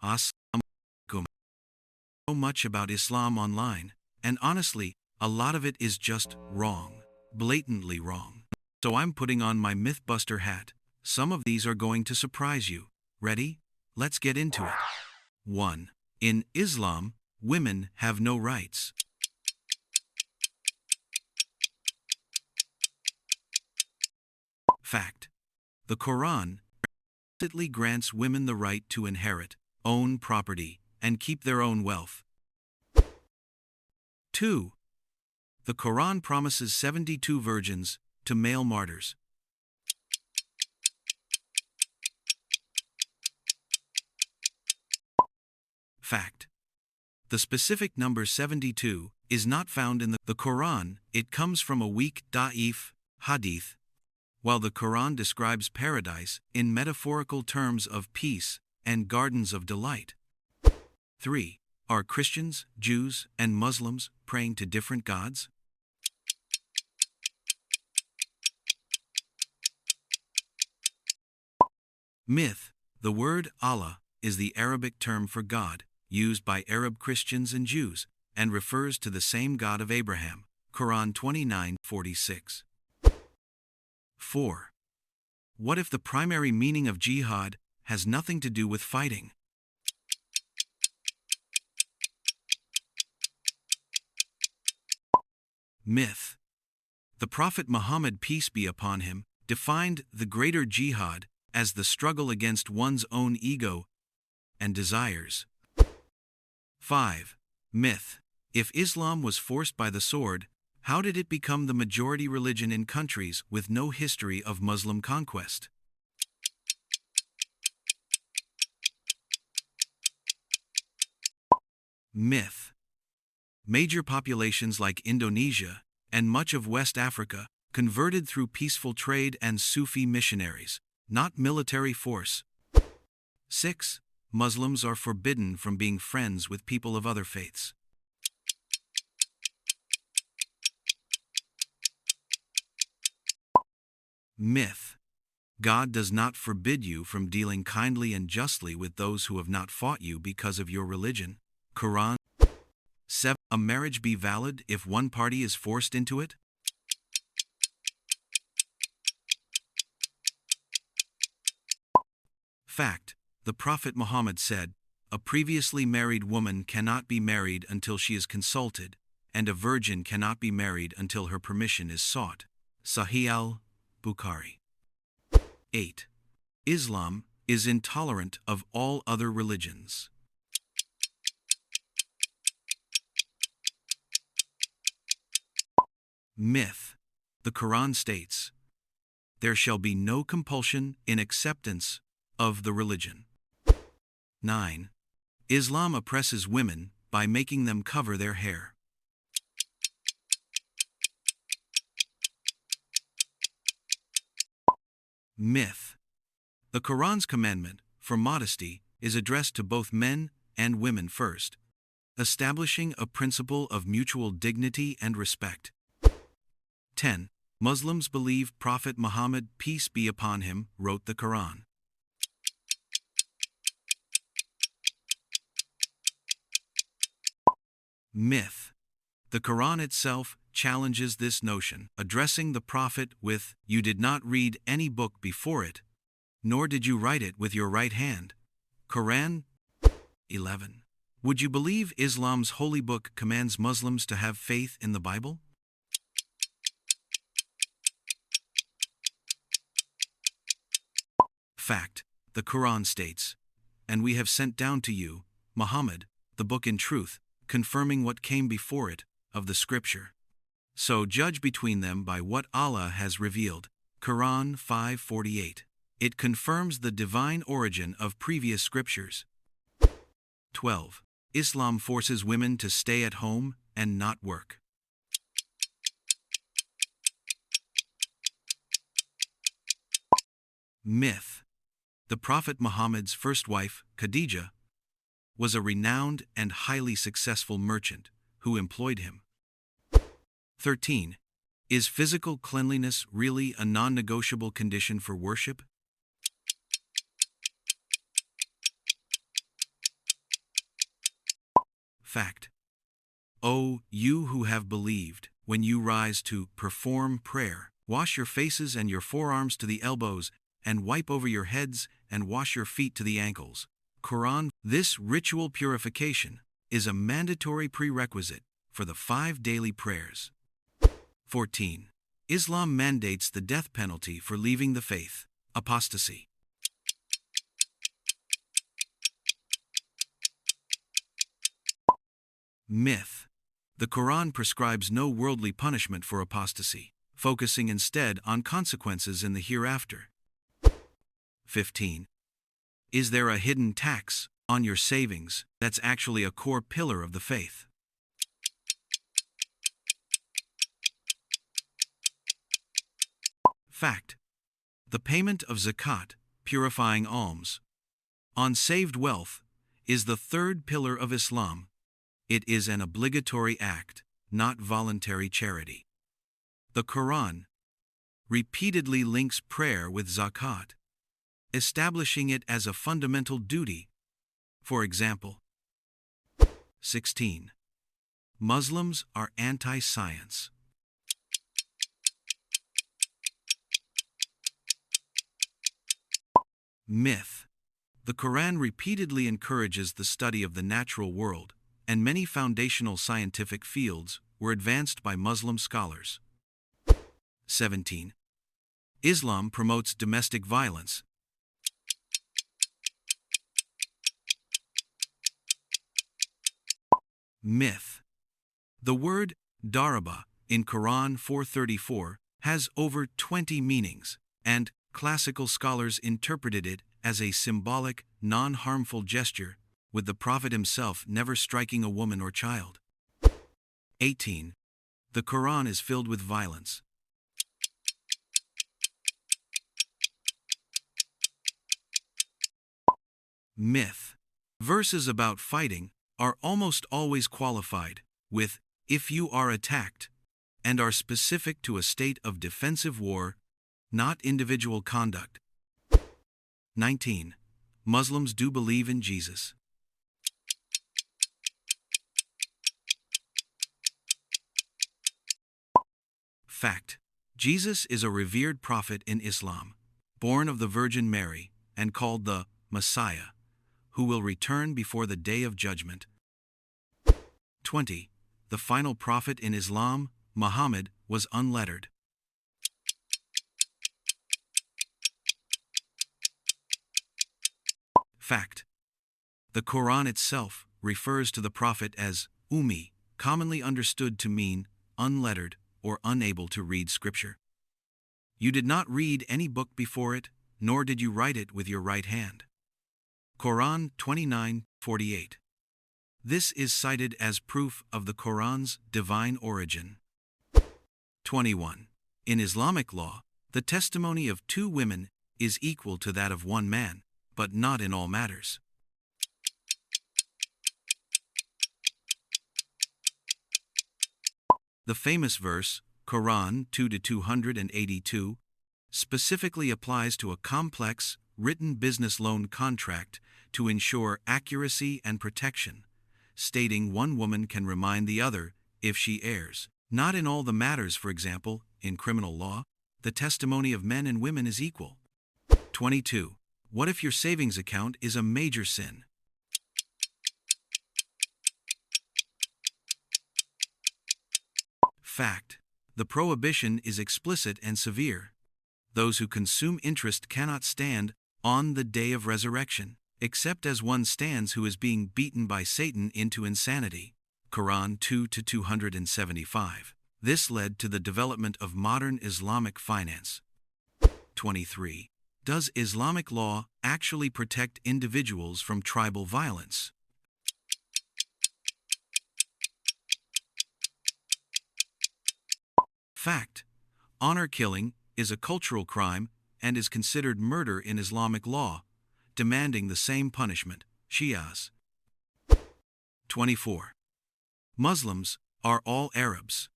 Assalamualaikum. So much about Islam online, and honestly, a lot of it is just wrong, blatantly wrong. So I'm putting on my Mythbuster hat. Some of these are going to surprise you. Ready? Let's get into it. 1. In Islam, women have no rights. Fact. The Quran explicitly grants women the right to inherit, own property, and keep their own wealth. 2. The Quran promises 72 virgins to male martyrs. Fact. The specific number 72 is not found in the Quran. It comes from a weak da'if hadith. While the Quran describes paradise in metaphorical terms of peace and gardens of delight. 3. Are Christians, Jews, and Muslims praying to different gods? Myth. The word Allah is the Arabic term for God, used by Arab Christians and Jews, and refers to the same God of Abraham. Quran 29:46. 4. What if the primary meaning of jihad has nothing to do with fighting? Myth. The Prophet Muhammad, peace be upon him, defined the greater jihad as the struggle against one's own ego and desires. 5. Myth. If Islam was forced by the sword, how did it become the majority religion in countries with no history of Muslim conquest? Myth. Major populations like Indonesia and much of West Africa converted through peaceful trade and Sufi missionaries, not military force. 6. Muslims are forbidden from being friends with people of other faiths. Myth. God does not forbid you from dealing kindly and justly with those who have not fought you because of your religion. Quran 7. A marriage be valid if one party is forced into it? Fact. The Prophet Muhammad said, a previously married woman cannot be married until she is consulted, and a virgin cannot be married until her permission is sought. Sahih al-Bukhari. 8. Islam is intolerant of all other religions. Myth. The Quran states, there shall be no compulsion in acceptance of the religion. 9. Islam oppresses women by making them cover their hair. Myth. The Quran's commandment for modesty is addressed to both men and women first, establishing a principle of mutual dignity and respect. 10. Muslims believe Prophet Muhammad, peace be upon him, wrote the Quran. Myth. The Quran itself challenges this notion, addressing the Prophet with, you did not read any book before it, nor did you write it with your right hand. Quran 11. Would you believe Islam's holy book commands Muslims to have faith in the Bible? Fact. The Quran states, and we have sent down to you, Muhammad, the book in truth, confirming what came before it, of the scripture. So judge between them by what Allah has revealed. Quran 5:48. It confirms the divine origin of previous scriptures. 12. Islam forces women to stay at home and not work. Myth. The Prophet Muhammad's first wife, Khadijah, was a renowned and highly successful merchant who employed him. 13. Is physical cleanliness really a non-negotiable condition for worship? Fact. O you who have believed, when you rise to perform prayer, wash your faces and your forearms to the elbows, and wipe over your heads and wash your feet to the ankles. Quran. This ritual purification is a mandatory prerequisite for the 5 daily prayers. 14. Islam mandates the death penalty for leaving the faith. Apostasy. Myth. The Quran prescribes no worldly punishment for apostasy, focusing instead on consequences in the hereafter. 15. Is there a hidden tax on your savings that's actually a core pillar of the faith? Fact. The payment of zakat, purifying alms, on saved wealth, is the 3rd pillar of Islam. It is an obligatory act, not voluntary charity. The Quran repeatedly links prayer with zakat, establishing it as a fundamental duty. For example, 16. Muslims are anti-science. Myth. The Quran repeatedly encourages the study of the natural world, and many foundational scientific fields were advanced by Muslim scholars. 17. Islam promotes domestic violence. Myth. The word daraba in Quran 434 has over 20 meanings, and classical scholars interpreted it as a symbolic, non-harmful gesture, with the Prophet himself never striking a woman or child. 18. The Quran is filled with violence. Myth. Verses about fighting are almost always qualified with "if you are attacked," and are specific to a state of defensive war, not individual conduct. 19. Muslims do believe in Jesus. Fact. Jesus is a revered prophet in Islam, born of the Virgin Mary, and called the Messiah, who will return before the Day of Judgment. 20. The final prophet in Islam, Muhammad, was unlettered. Fact. The Quran itself refers to the prophet as Ummi, commonly understood to mean unlettered or unable to read scripture. You did not read any book before it, nor did you write it with your right hand. Quran 29:48. This is cited as proof of the Quran's divine origin. 21. In Islamic law, the testimony of 2 women is equal to that of 1 man, but not in all matters. The famous verse, Quran 2-282, specifically applies to a complex, written business loan contract to ensure accuracy and protection, stating one woman can remind the other if she errs. Not in all the matters. For example, in criminal law, the testimony of men and women is equal. 22. What if your savings account is a major sin? Fact. The prohibition is explicit and severe. Those who consume interest cannot stand on the day of resurrection, except as one stands who is being beaten by Satan into insanity. Quran 2-275. This led to the development of modern Islamic finance. 23. Does Islamic law actually protect individuals from tribal violence? Fact. Honor killing is a cultural crime and is considered murder in Islamic law, demanding the same punishment. Shias. 24. Muslims are all Arabs.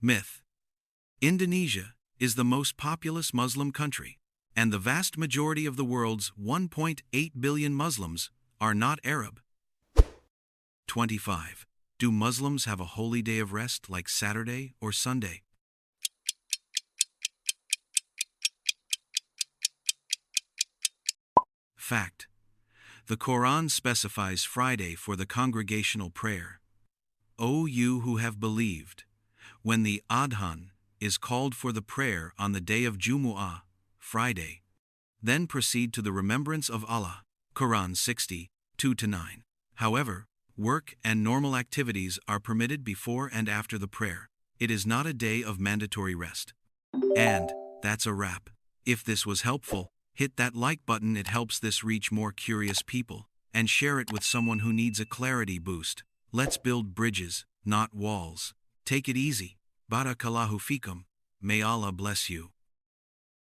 Myth. Indonesia is the most populous Muslim country, And the vast majority of the world's 1.8 billion Muslims are not Arab. 25. Do Muslims have a holy day of rest like Saturday or Sunday? Fact. The Quran specifies Friday for the congregational prayer. O you who have believed, when the Adhan is called for the prayer on the day of Jumu'ah, Friday, then proceed to the remembrance of Allah. Quran 60, 2-9. However, work and normal activities are permitted before and after the prayer. It is not a day of mandatory rest. And that's a wrap. If this was helpful, hit that like button. It helps this reach more curious people. And share it with someone who needs a clarity boost. Let's build bridges, not walls. Take it easy. Barakallahu fikum. May Allah bless you.